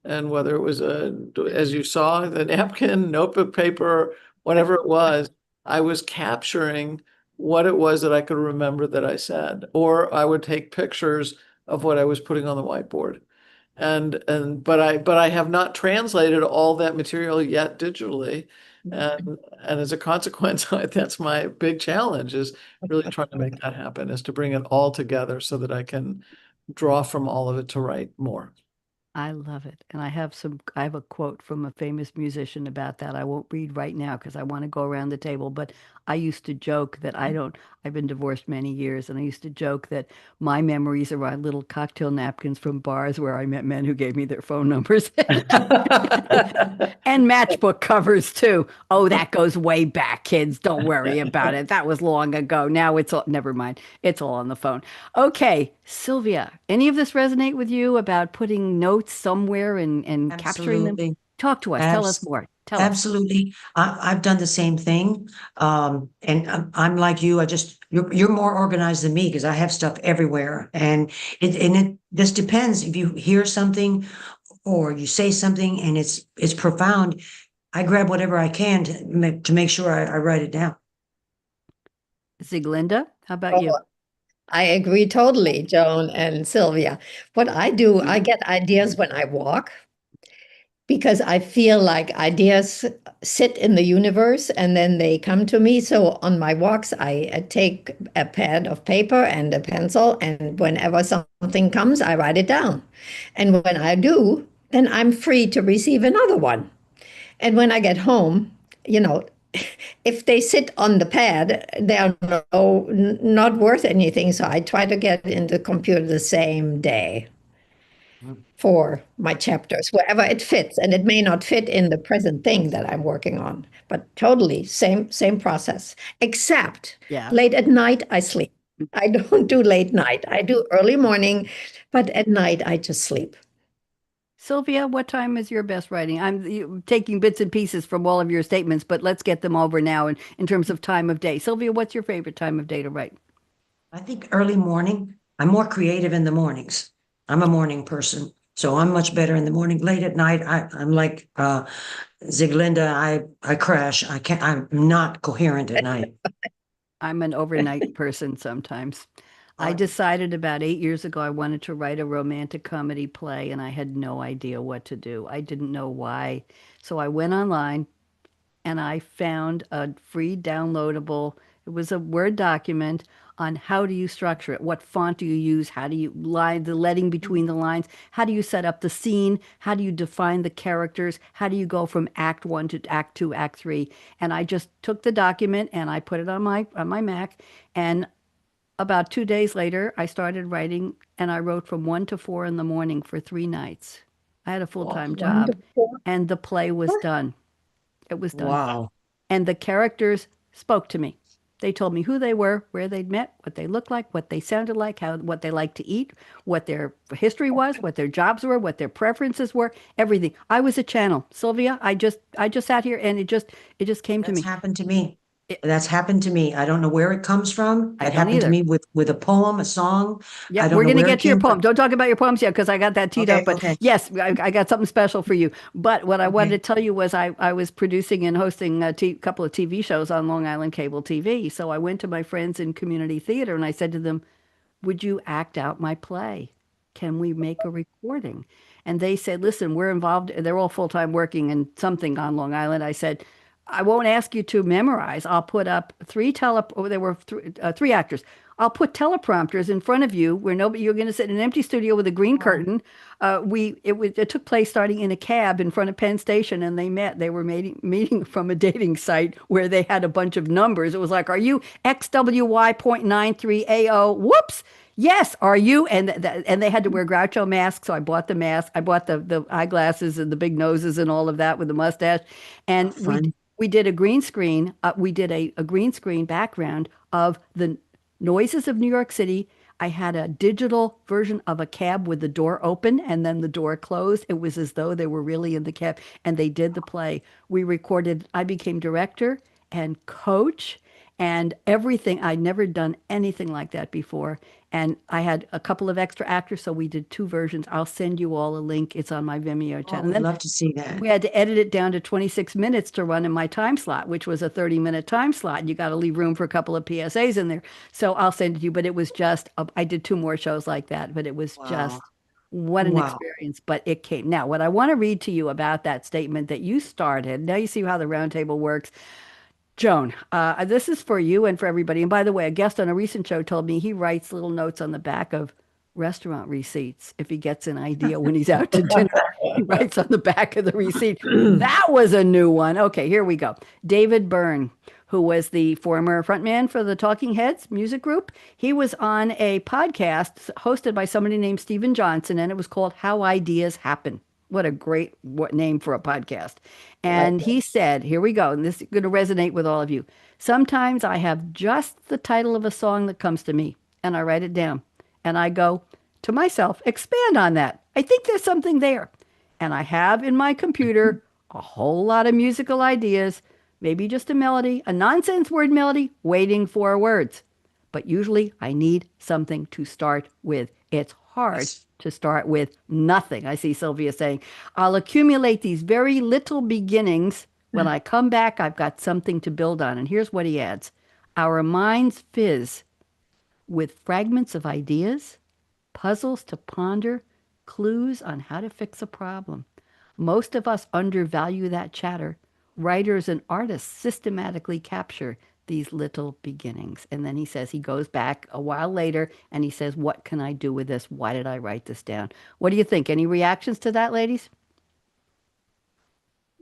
And whether it was as you saw, the napkin, notebook paper, whatever it was, I was capturing what it was that I could remember that I said, or I would take pictures of what I was putting on the whiteboard. But I have not translated all that material yet digitally. And as a consequence, that's my big challenge is really trying to make that happen, is to bring it all together so that I can draw from all of it to write more. I love it. And I have a quote from a famous musician about that. I won't read right now because I want to go around the table, but I used to joke that I've been divorced many years, and I used to joke that my memories are on little cocktail napkins from bars where I met men who gave me their phone numbers. And matchbook covers too. Oh, that goes way back, kids. Don't worry about it. That was long ago. Now it's all, never mind. It's all on the phone. Okay, Sylvia, any of this resonate with you about putting notes somewhere and capturing them? Absolutely. Talk to us. Tell us Abs- more. Tell us. Absolutely. I've done the same thing. And I'm like you. You're more organized than me because I have stuff everywhere. And it just depends if you hear something or you say something and it's profound. I grab whatever I can to make sure I write it down. Ziglinda, how about you? Oh, I agree totally, Joan and Sylvia. What I do, I get ideas when I walk because I feel like ideas sit in the universe and then they come to me. So on my walks, I take a pad of paper and a pencil, and whenever something comes, I write it down. And when I do, then I'm free to receive another one. And when I get home, you know, if they sit on the pad, they are not worth anything. So I try to get in the computer the same day for my chapters, wherever it fits. And it may not fit in the present thing that I'm working on, but totally same process. Except Yeah. late at night, I sleep. I don't do late night. I do early morning, but at night I just sleep. Sylvia, what time is your best writing? Taking bits and pieces from all of your statements, but let's get them over now in terms of time of day. Sylvia, what's your favorite time of day to write? I think early morning. I'm more creative in the mornings. I'm a morning person. So I'm much better in the morning. Late at night, I'm like Ziglinda, I crash. I'm not coherent at night. I'm an overnight person sometimes. I Uh, decided about 8 years ago I wanted to write a romantic comedy play, and I had no idea what to do. I didn't know why. So I went online and I found a free downloadable, it was a Word document on how do you structure it, what font do you use, how do you line the letting between the lines, how do you set up the scene, how do you define the characters, how do you go from act 1 to act 2, act 3. And I just took the document and I put it on my Mac, and about 2 days later I started writing, and I wrote from 1 to 4 in the morning for 3 nights. I had a full-time job, Wonderful. and the play was done. It was done. wow. And the characters spoke to me. They told me who they were, where they'd met, what they looked like, what they sounded like, what they liked to eat, what their history was, what their jobs were, what their preferences were, everything. I was a channel. Sylvia, I just sat here and it just came to That's me. happened to me. It, That's happened to me. I don't know where it comes from. I That don't happened to either. me with a poem, a song. I Yep, don't we're know going to where it get to your came poem. from. Don't talk about your poems yet because I got that teed up. Okay, But okay, yes, I got something special for you. But what I wanted okay. to tell you was I was producing and hosting a couple of TV shows on Long Island cable TV. So I went to my friends in community theater and I said to them, would you act out my play? Can we make a recording? And they said, listen, we're involved. They're all full-time working in something on Long Island. I said, I won't ask you to memorize. I'll put up there were three actors. I'll put teleprompters in front of you where nobody, you're going to sit in an empty studio with a green Oh, curtain. It took place starting in a cab in front of Penn Station, and they were meeting from a dating site where they had a bunch of numbers. It was like, are you XWY.93AO? Whoops. Yes, are you? And they had to wear Groucho masks, so I bought the mask. I bought the eyeglasses and the big noses and all of that with the mustache. how And fun. we did a green screen. We did a green screen background of the noises of New York City. I had a digital version of a cab with the door open and then the door closed. It was as though they were really in the cab, and they did the play. We recorded, I became director and coach and everything. I'd never done anything like that before. And I had a couple of extra actors, so we did two versions. I'll send you all a link. It's on my Vimeo Oh, I channel. And would then love to see that. we had to edit it down to 26 minutes to run in my time slot, which was a 30-minute time slot. You got to leave room for a couple of PSAs in there. So I'll send it to you. But it was just, I did two more shows like that, but it was just Wow. What an Wow. experience, but it came. Now, what I want to read to you about that statement that you started, now you see how the roundtable works. Joan, this is for you and for everybody. And by the way, a guest on a recent show told me he writes little notes on the back of restaurant receipts if he gets an idea when he's out to dinner. He writes on the back of the receipt. That was a new one. Okay, here we go. David Byrne, who was the former frontman for the Talking Heads music group, he was on a podcast hosted by somebody named Stephen Johnson, and it was called How Ideas Happen. What a great name for a podcast. And he said, here we go, and this is going to resonate with all of you. Sometimes I have just the title of a song that comes to me, and I write it down. And I go to myself, expand on that. I think there's something there. And I have in my computer a whole lot of musical ideas, maybe just a melody, a nonsense word melody, waiting for words. But usually I need something to start with. It's hard to start with nothing. I see Sylvia saying, I'll accumulate these very little beginnings. When I come back, I've got something to build on. And here's what he adds. Our minds fizz with fragments of ideas, puzzles to ponder, clues on how to fix a problem. Most of us undervalue that chatter. Writers and artists systematically capture these little beginnings. And then he says he goes back a while later and he says, what can I do with this? Why did I write this down? What do you think? Any reactions to that, ladies?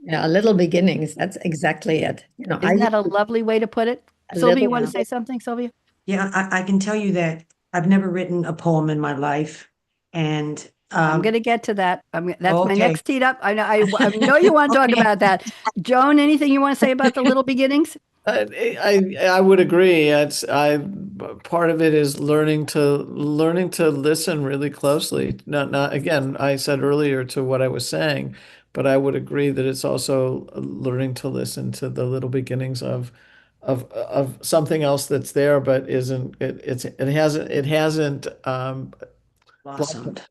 Yeah, little beginnings. That's exactly it. Isn't that a lovely way to put it? A Sylvia, you little- want to say something, Sylvia? Yeah, I can tell you that I've never written a poem in my life. And I'm going to get to that. That's my okay. next teed up. I know you want to talk Okay. about that. Joan, anything you want to say about the little beginnings? I would agree. Part of it is learning to listen really closely. Not again, I said earlier to what I was saying, but I would agree that it's also learning to listen to the little beginnings of something else that's there, but isn't it hasn't Blossomed.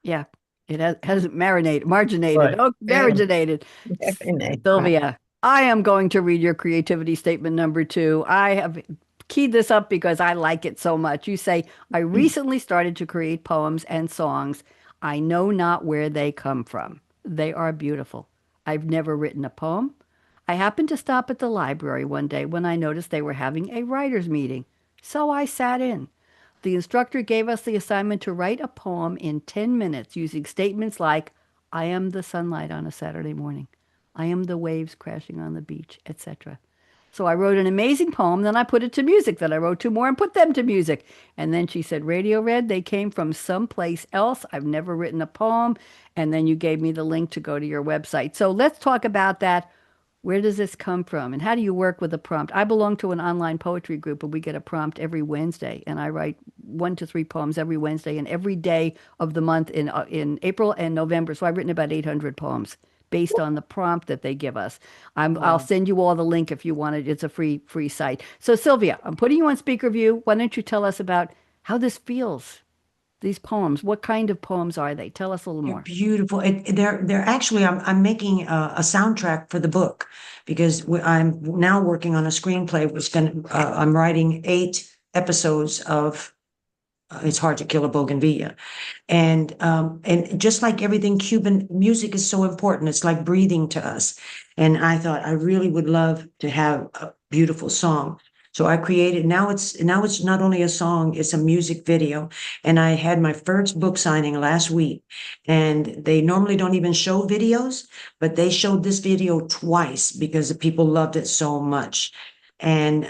Yeah, it hasn't marginated. Right. Oh, marginated. Definitely. Sylvia, I am going to read your creativity statement number 2. I have keyed this up because I like it so much. You say, I recently started to create poems and songs. I know not where they come from. They are beautiful. I've never written a poem. I happened to stop at the library one day when I noticed they were having a writer's meeting. So I sat in. The instructor gave us the assignment to write a poem in 10 minutes using statements like, I am the sunlight on a Saturday morning. I am the waves crashing on the beach, etc. So I wrote an amazing poem, then I put it to music. Then I wrote 2 more and put them to music. And then she said, Radio Red, they came from someplace else. I've never written a poem. And then you gave me the link to go to your website. So let's talk about that. Where does this come from? And how do you work with a prompt? I belong to an online poetry group, and we get a prompt every Wednesday. And I write 1 to 3 poems every Wednesday and every day of the month in April and November. So I've written about 800 poems based on the prompt that they give us. I'll send you all the link if you want it. It's a free site. So Sylvia, I'm putting you on speaker view. Why don't you tell us about how this feels? These poems, what kind of poems are they? Tell us a little They're more. beautiful. They're actually, I'm making a soundtrack for the book because I'm now working on a screenplay. I'm writing 8 episodes of It's Hard to Kill a Bougainvillea. And just like everything, Cuban music is so important. It's like breathing to us. And I thought I really would love to have a beautiful song. So I created, now it's not only a song, it's a music video. And I had my first book signing last week, and they normally don't even show videos, but they showed this video twice because the people loved it so much. And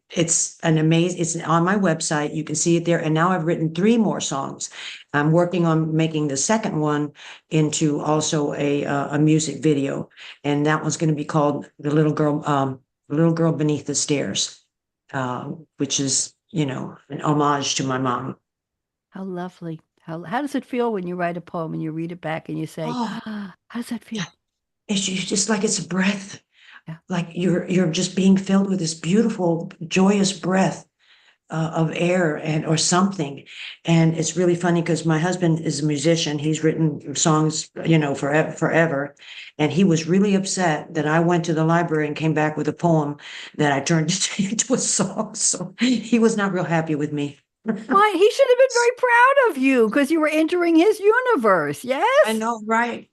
it's it's on my website. You can see it there. And now I've written 3 more songs. I'm working on making the second one into also a music video. And that one's going to be called The Little Girl Beneath the Stairs, which is, an homage to my mom. How lovely. How does it feel when you write a poem and you read it back and you say, Oh. how does that feel? It's just like it's a breath, Yeah. like you're just being filled with this beautiful, joyous breath of air or something. And it's really funny because my husband is a musician. He's written songs, forever. And he was really upset that I went to the library and came back with a poem that I turned into a song. So he was not real happy with me. Why, he should have been very proud of you because you were entering his universe. I Yes? know, right,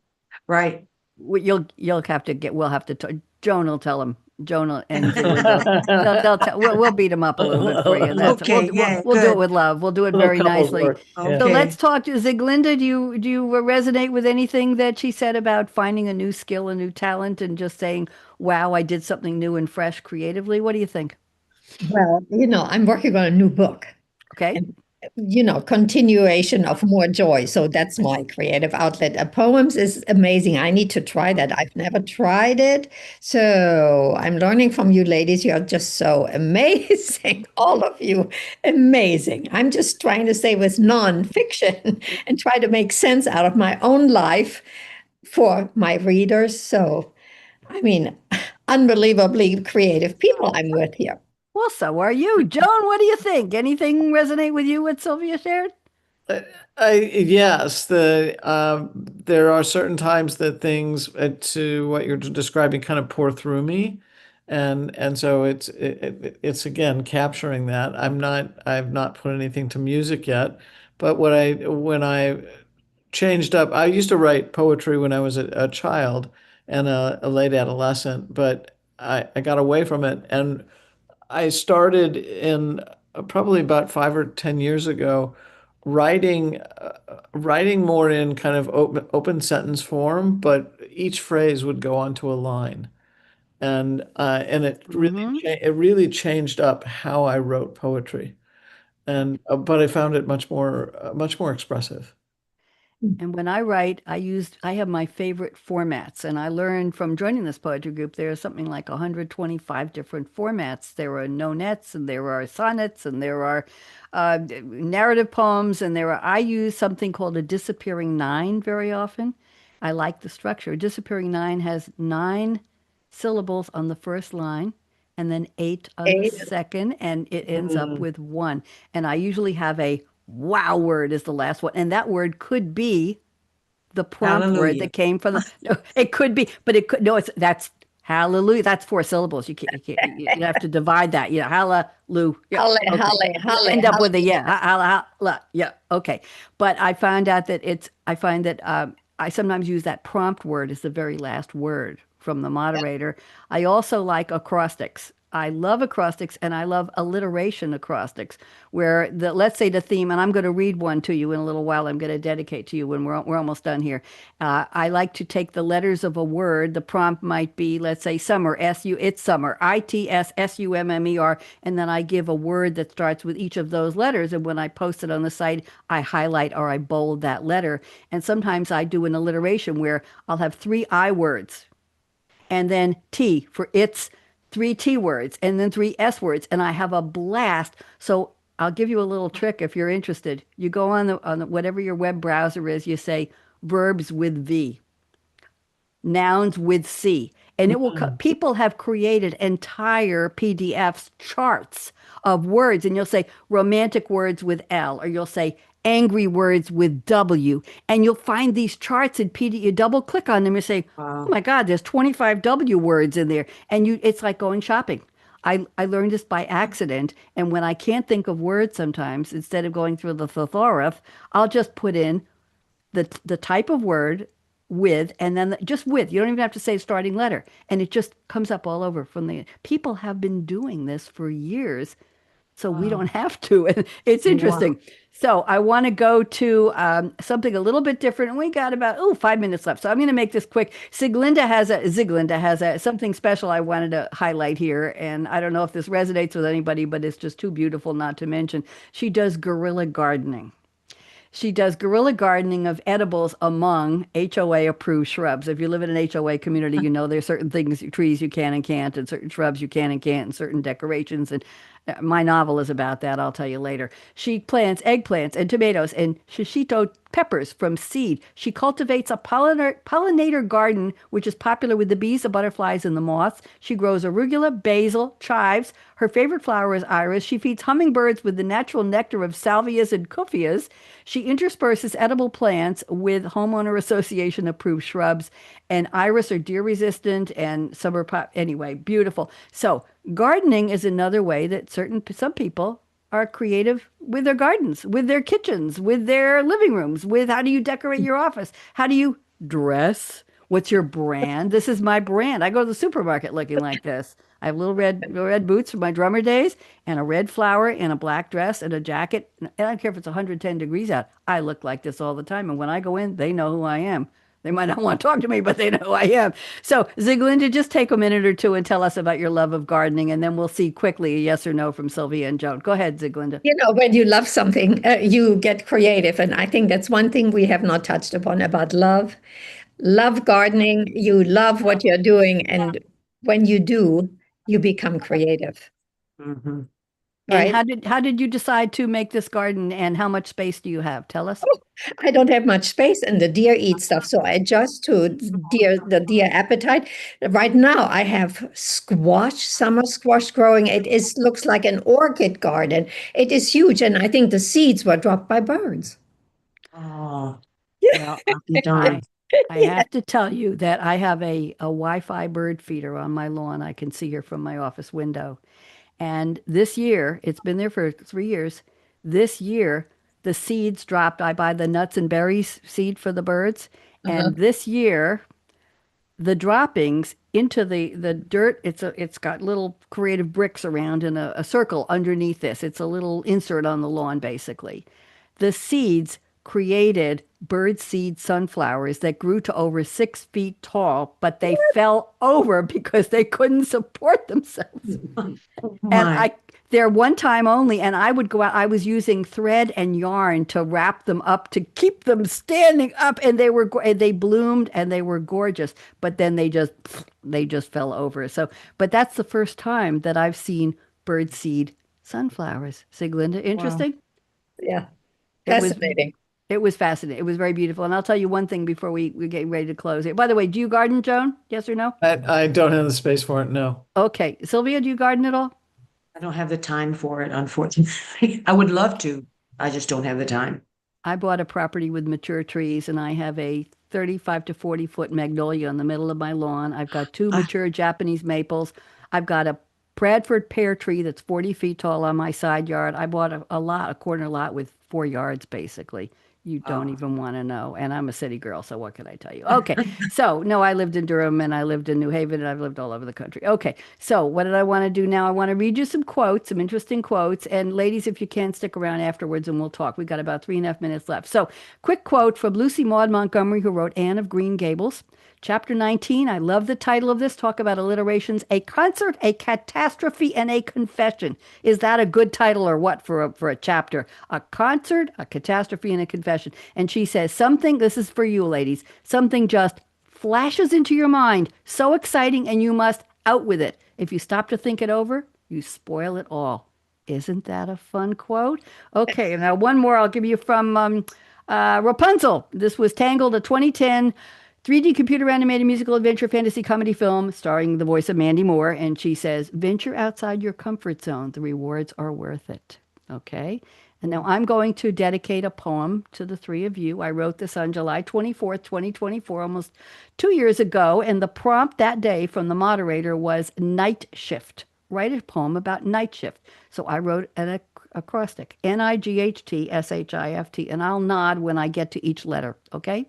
right. You'll have to get. We'll have to. Joan will tell him. And Ziegler, they'll tell. We'll beat him up a little bit for you. That's Okay, yeah, we'll do it good. with love. We'll do it Little very couples nicely. work. Yeah. So let's Okay. talk to Ziglinda. Do you resonate with anything that she said about finding a new skill, a new talent, and just saying, "Wow, I did something new and fresh creatively"? What do you think? Well, I'm working on a new book. Okay. And continuation of more joy. So that's my creative outlet. Poems is amazing. I need to try that. I've never tried it. So I'm learning from you ladies. You are just so amazing. All of you, amazing. I'm just trying to say with nonfiction and try to make sense out of my own life for my readers. So, I mean, unbelievably creative people I'm with here. Well, so are you, Joan. What do you think? Anything resonate with you? What Sylvia shared? Yes, there are certain times that things to what you're describing kind of pour through me, and so it's again capturing that. I've not put anything to music yet, but when I changed up, I used to write poetry when I was a child and a late adolescent, but I got away from it and I started in probably about 5 or 10 years ago, writing more in kind of open sentence form, but each phrase would go onto a line, and Mm-hmm. it really changed up how I wrote poetry, and but I found it much more expressive. And when I write, I have my favorite formats. And I learned from joining this poetry group, there are something like 125 different formats. There are nonettes, and there are sonnets, and there are narrative poems, and I use something called a disappearing nine very often. I like the structure. A disappearing nine has 9 syllables on the first line, and then 8 on the Okay. second, and it ends up Mm. with one. And I usually have a wow word is the last one. And that word could be the prompt word Hallelujah. that came from the, no, it could be, but it could, no, that's hallelujah. That's 4 syllables. You have to divide that. Hallelujah. Yeah. Halle, Okay. halle, You halle, end up with a halle. yeah. Yeah. Okay. But I find that I sometimes use that prompt word as the very last word from the moderator. I also like acrostics. I love acrostics and I love alliteration acrostics, where let's say the theme, and I'm going to read one to you in a little while. I'm going to dedicate to you when we're almost done here. I like to take the letters of a word. The prompt might be, let's say, summer, it's summer, ITSSUMMER, and then I give a word that starts with each of those letters. And when I post it on the site, I highlight or I bold that letter. And sometimes I do an alliteration where I'll have 3 I words and then T for it's, 3 T words and then 3 S words. And I have a blast. So I'll give you a little trick if you're interested. You go on whatever your web browser is, you say verbs with V, nouns with C. And it will, Mm. people have created entire PDFs, charts of words. And you'll say romantic words with L, or you'll say angry words with W. And you'll find these charts in PDF. You double click on them and say, oh Wow. my God, there's 25 W words in there. And it's like going shopping. I learned this by accident. And when I can't think of words sometimes, instead of going through the thesaurus, I'll just put in the type of word with, and then just with. You don't even have to say starting letter, and it just comes up all over from the people have been doing this for years, so we don't Wow. have to. And it's Wow. interesting. So I want to go to something a little bit different, and we got about 5 minutes left. So I'm going to make this quick. Ziglinda has a something special I wanted to highlight here, and I don't know if this resonates with anybody, but it's just too beautiful not to mention. She does guerrilla gardening. She does guerrilla gardening of edibles among HOA approved shrubs. If you live in an HOA community, you know there's certain things, trees you can and can't, and certain shrubs you can and can't, and certain decorations. And my novel is about that. I'll tell you later. She plants eggplants and tomatoes and shishito peppers from seed. She cultivates a pollinator garden, which is popular with the bees, the butterflies, and the moths. She grows arugula, basil, chives. Her favorite flower is iris. She feeds hummingbirds with the natural nectar of salvias and cupheas. She intersperses edible plants with homeowner association approved shrubs, and iris are deer resistant and summer pop. Anyway, beautiful. So gardening is another way that some people are creative with their gardens, with their kitchens, with their living rooms, with how do you decorate your office? How do you dress? What's your brand? This is my brand. I go to the supermarket looking like this. I have little red boots from my drummer days and a red flower and a black dress and a jacket. And I don't care if it's 110 degrees out. I look like this all the time. And when I go in, they know who I am. They might not want to talk to me, but they know who I am. So, Ziglinda, just take a minute or two and tell us about your love of gardening, and then we'll see quickly a yes or no from Sylvia and Joan. Go ahead, Ziglinda. When you love something, you get creative. And I think that's one thing we have not touched upon about love. Love gardening, you love what you're doing. And when you do, you become creative, Mm-hmm. And right? how did you decide to make this garden, and how much space do you have? Tell us. I don't have much space and the deer eat stuff, so I adjust to the deer appetite. Right now I have squash, summer squash growing. Looks like an orchid garden. It is huge, and I think the seeds were dropped by birds. Oh, Well, I'll be darned. I have to tell you that I have a Wi-Fi bird feeder on my lawn. I can see her from my office window. And this year, it's been there for 3 years. This year, the seeds dropped. I buy the nuts and berries seed for the birds. Uh-huh. And this year, the droppings into the dirt, it's got little creative bricks around in a circle underneath this. It's a little insert on the lawn, basically. The seeds created birdseed sunflowers that grew to over 6 feet tall, but they fell over because they couldn't support themselves. Oh And my. they're one time only, and I would go out. I was using thread and yarn to wrap them up to keep them standing up, and they bloomed and they were gorgeous. But then they just fell over. So, but that's the first time that I've seen birdseed sunflowers. Siglinda, Wow. interesting. Yeah, It was fascinating. it was fascinating. It was very beautiful. And I'll tell you one thing before we get ready to close it. By the way, do you garden, Joan? Yes or no? I don't have the space for it, no. Okay, Sylvia, do you garden at all? I don't have the time for it, unfortunately. I would love to. I just don't have the time. I bought a property with mature trees, and I have a 35 to 40-foot magnolia in the middle of my lawn. I've got two Ah, mature Japanese maples. I've got a Bradford pear tree that's 40 feet tall on my side yard. I bought a corner lot with 4 yards, basically. You don't oh. even want to know. And I'm a city girl, so what can I tell you? Okay. So, no, I lived in Durham and I lived in New Haven and I've lived all over the country. Okay. So, what did I want to do now? I want to read you some quotes, some interesting quotes. And ladies, if you can, stick around afterwards and we'll talk. We got about 3.5 minutes left. So, quick quote from Lucy Maud Montgomery, who wrote Anne of Green Gables. Chapter 19, I love the title of this. Talk about alliterations. A concert, a catastrophe, and a confession. Is that a good title or what for a chapter? A concert, a catastrophe, and a confession. And she says, something, this is for you ladies, something just flashes into your mind, so exciting, and you must out with it. If you stop to think it over, you spoil it all. Isn't that a fun quote? Okay, now one more I'll give you from Rapunzel. This was Tangled, a 2010 3D computer animated musical adventure fantasy comedy film starring the voice of Mandy Moore. And she says, venture outside your comfort zone. The rewards are worth it. Okay. And now I'm going to dedicate a poem to the three of you. I wrote this on July 24th, 2024, almost 2 years ago. And the prompt that day from the moderator was night shift. Write a poem about night shift. So I wrote an acrostic, NIGHTSHIFT, and I'll nod when I get to each letter. Okay.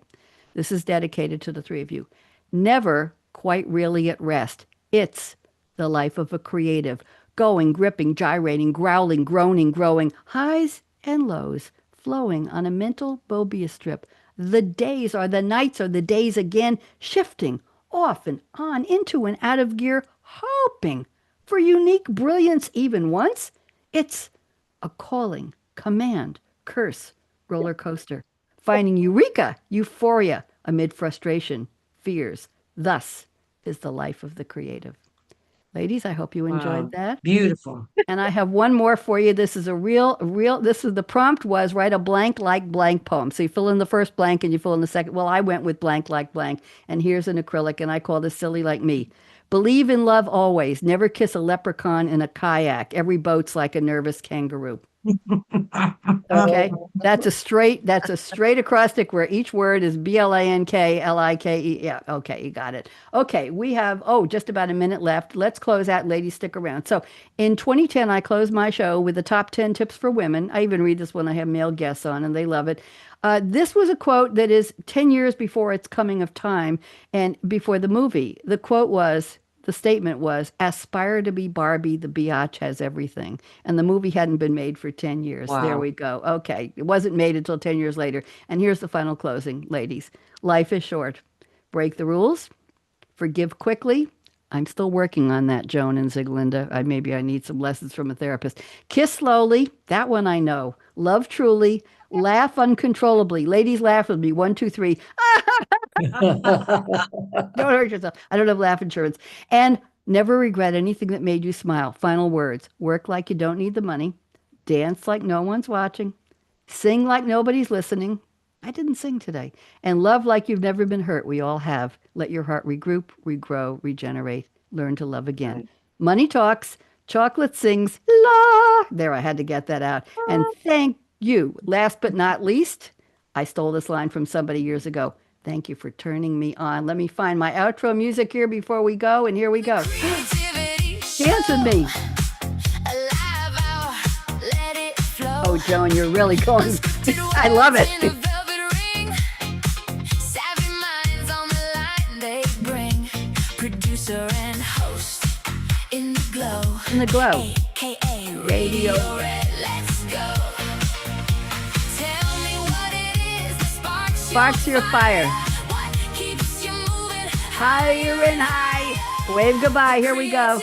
This is dedicated to the three of you. Never quite really at rest. It's the life of a creative. Going, gripping, gyrating, growling, groaning, growing, highs and lows, flowing on a mental Mobius strip. The days are the nights are the days again, shifting off and on, into and out of gear, hoping for unique brilliance even once. It's a calling, command, curse, roller coaster. Finding eureka, euphoria amid frustration, fears. Thus is the life of the creative. Ladies, I hope you enjoyed Wow. that. Beautiful. And I have one more for you. This is this is the prompt was write a blank like blank poem. So you fill in the first blank and you fill in the second. Well, I went with blank like blank. And here's an acrylic, and I call this Silly Like Me. Believe in love always. Never kiss a leprechaun in a kayak. Every boat's like a nervous kangaroo. Okay. That's a straight acrostic where each word is BLANKLIKE. Yeah, okay, you got it. Okay, we have just about a minute left. Let's close out. Ladies, stick around. So in 2010, I closed my show with the top 10 tips for women. I even read this when I have male guests on, and they love it. This was a quote that is 10 years before its coming of time and before the movie. The statement was, aspire to be Barbie, the biatch has everything. And the movie hadn't been made for 10 years. There Wow. we go. Okay. It wasn't made until 10 years later. And here's the final closing, ladies. Life is short. Break the rules. Forgive quickly. I'm still working on that, Joan and Ziglinda. Maybe I need some lessons from a therapist. Kiss slowly. That one I know. Love truly. Laugh uncontrollably. Ladies, laugh with me. One, two, three. Don't hurt yourself. I don't have laugh insurance. And never regret anything that made you smile. Final words. Work like you don't need the money. Dance like no one's watching. Sing like nobody's listening. I didn't sing today. And love like you've never been hurt. We all have. Let your heart regroup, regrow, regenerate. Learn to love again. Right. Money talks. Chocolate sings. La. There, I had to get that out. And thank you. Last but not least, I stole this line from somebody years ago. Thank you for turning me on. Let me find my outro music here before we go. And here we go. Creativity Dance with me. alive hour, let it flow. Oh, Joan, you're really going. Unscripted I love words it. in a velvet ring. Savvy minds on the line they bring. Producer and host in the glow. In the glow. AKA Radio. Radio Red. Let's go. Tell me what it is that Sparks your fire. What keeps you moving Higher and high. Wave goodbye. Here we go.